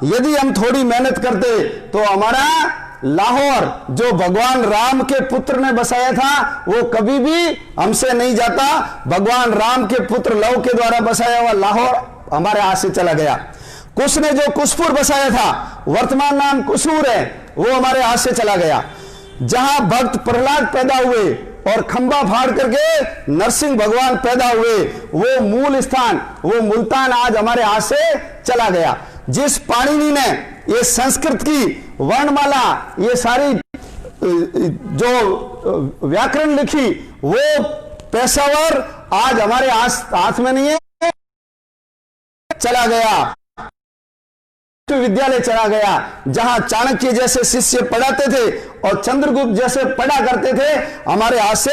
यदि हम थोड़ी मेहनत करते तो हमारा लाहौर जो भगवान राम के पुत्र ने बसाया था वो कभी भी हमसे नहीं जाता। भगवान राम के पुत्र लव के द्वारा बसाया हुआ लाहौर हमारे हाथ से चला गया। कुश ने जो कुशपुर बसाया था, वर्तमान नाम कुसूर है, वो हमारे हाथ से चला गया। जहां भक्त प्रहलाद पैदा हुए और खंबा फाड़ करके नरसिंह भगवान पैदा हुए, वो मूल स्थान, वो मुल्तान आज हमारे हाथ से चला गया। जिस पाणिनि ने ये संस्कृत की वर्णमाला, ये सारी जो व्याकरण लिखी, वो पेशावर आज हमारे हाथ में नहीं है, चला गया। विद्यालय चला गया जहां चाणक्य जैसे शिष्य पढ़ाते थे और चंद्रगुप्त जैसे पढ़ा करते थे, हमारे हाथ से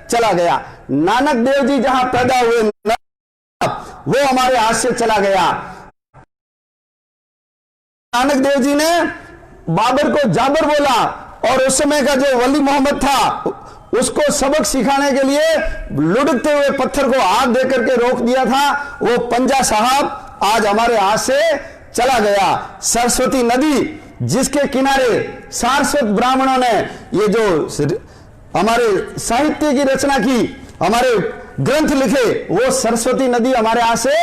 चला गया। नानक देव जी जहां पैदा हुए वो हमारे हाथ से चला गया। नानक देव जी ने बाबर को जाबर बोला और उस समय का जो वली मोहम्मद था उसको सबक सिखाने के लिए लुढ़कते हुए पत्थर को हाथ देकर के रोक दिया था। वो पंजा साहब आज हमारे हाथ से चला गया। सरस्वती नदी जिसके किनारे सारस्वत ब्राह्मणों ने ये जो हमारे साहित्य की रचना की, हमारे ग्रंथ लिखे, वो सरस्वती नदी हमारे हाथ से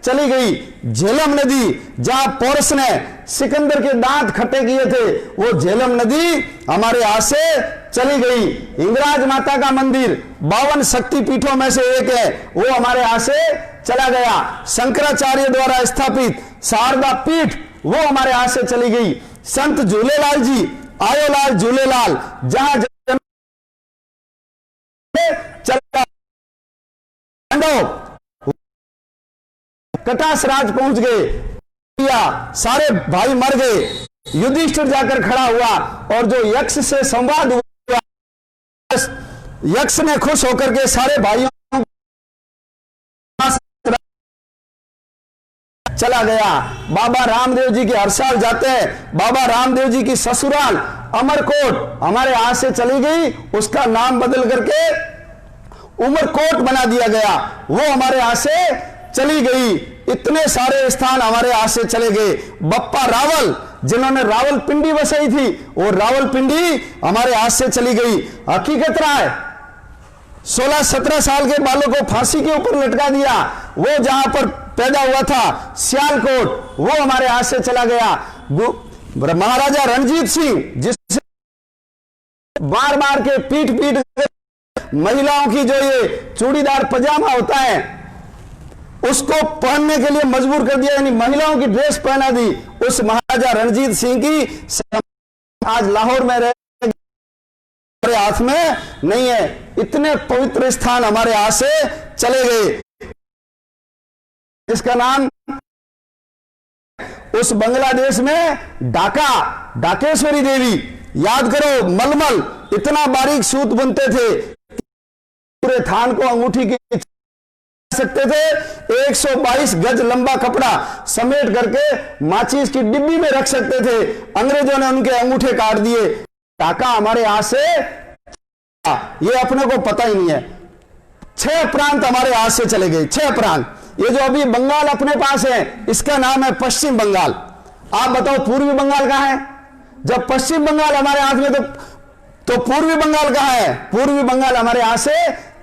चली गई। झेलम नदी जहां पोरस ने सिकंदर के दांत खट्टे किए थे, वो झेलम नदी हमारे हाथ से चली गई। हिंगराज माता का मंदिर 52 शक्तिपीठों में से एक है, वो हमारे हाथ से चला गया। शंकराचार्य द्वारा स्थापित शारदा पीठ वो हमारे हाथ से चली गई। संत झूलेलाल जी, आयोलाल झूलेलाल जहां चला, कटास राज पहुंच गए, सारे भाई मर गए। युधिष्ठिर जाकर खड़ा हुआ और जो यक्ष से संवाद हुआ, यक्ष ने खुश होकर के सारे भाइयों चला गया। बाबा रामदेव जी के हर साल जाते हैं। बाबा रामदेव जी की ससुराल अमरकोट हमारे हाथ से चली गई, उसका नाम बदल करके उमरकोट बना दिया गया, वो हमारे हाथ से चली गई। इतने सारे स्थान हमारे हाथ से चले गए। बप्पा रावल जिन्होंने रावलपिंडी बसाई थी, वो रावलपिंडी हमारे हाथ से चली गई। हकीकत राय 16-17 साल के बालों को फांसी के ऊपर लटका दिया, वो जहां पर पैदा हुआ था सियालकोट, वो हमारे हाथ से चला गया। महाराजा रणजीत सिंह जिससे बार बार के पीट महिलाओं की जो ये चूड़ीदार पजामा होता है उसको पहनने के लिए मजबूर कर दिया, यानी महिलाओं की ड्रेस पहना दी। उस महाराजा रणजीत सिंह की आज लाहौर में हमारे हाथ में नहीं है। इतने पवित्र स्थान हमारे हाथ से चले गए। जिसका नाम उस बांग्लादेश में ढाकेश्वरी देवी, याद करो, मलमल इतना बारीक सूत बुनते थे, पूरे थान को अंगूठी की सकते थे। 122 गज लंबा कपड़ा समेट करके माचिस की डिब्बी में रख सकते थे। अंग्रेजों ने उनके अंगूठे काट दिए। ढाका हमारे हाथ से, ये अपने को पता ही नहीं है। 6 प्रांत हमारे हाथ से चले गए, 6 प्रांत। ये जो अभी बंगाल अपने पास है, इसका नाम है पश्चिम बंगाल। आप बताओ पूर्वी बंगाल कहां है? जब पश्चिम बंगाल हमारे हाथ में तो पूर्वी बंगाल कहां है? पूर्वी बंगाल हमारे हाथ से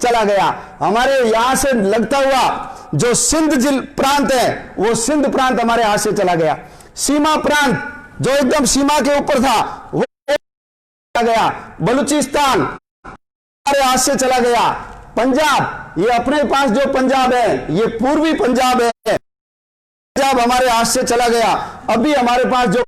चला गया। हमारे यहां से लगता हुआ जो सिंध प्रांत है, वो सिंध प्रांत हमारे हाथ से चला गया। सीमा प्रांत जो एकदम सीमा के ऊपर था, वो चला गया। बलूचिस्तान हमारे हाथ से चला गया। पंजाब, ये अपने पास जो पंजाब है, ये पूर्वी पंजाब है, पंजाब हमारे हाथ से चला गया। अभी हमारे पास जो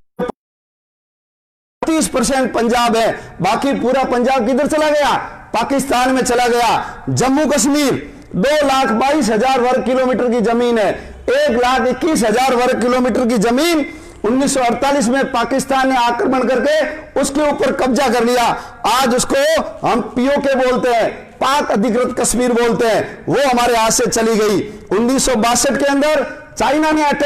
30% पंजाब है, बाकी पूरा पंजाब किधर चला गया? पाकिस्तान में चला गया। जम्मू कश्मीर 2,22,000 वर्ग किलोमीटर की जमीन है। 1,21,000 वर्ग किलोमीटर की जमीन 1948 में पाकिस्तान ने आक्रमण करके उसके ऊपर कब्जा कर लिया। आज उसको हम पीओके बोलते हैं, पाक अधिकृत कश्मीर बोलते हैं, वो हमारे हाथ से चली गई। 1962 के अंदर चाइना ने अटैक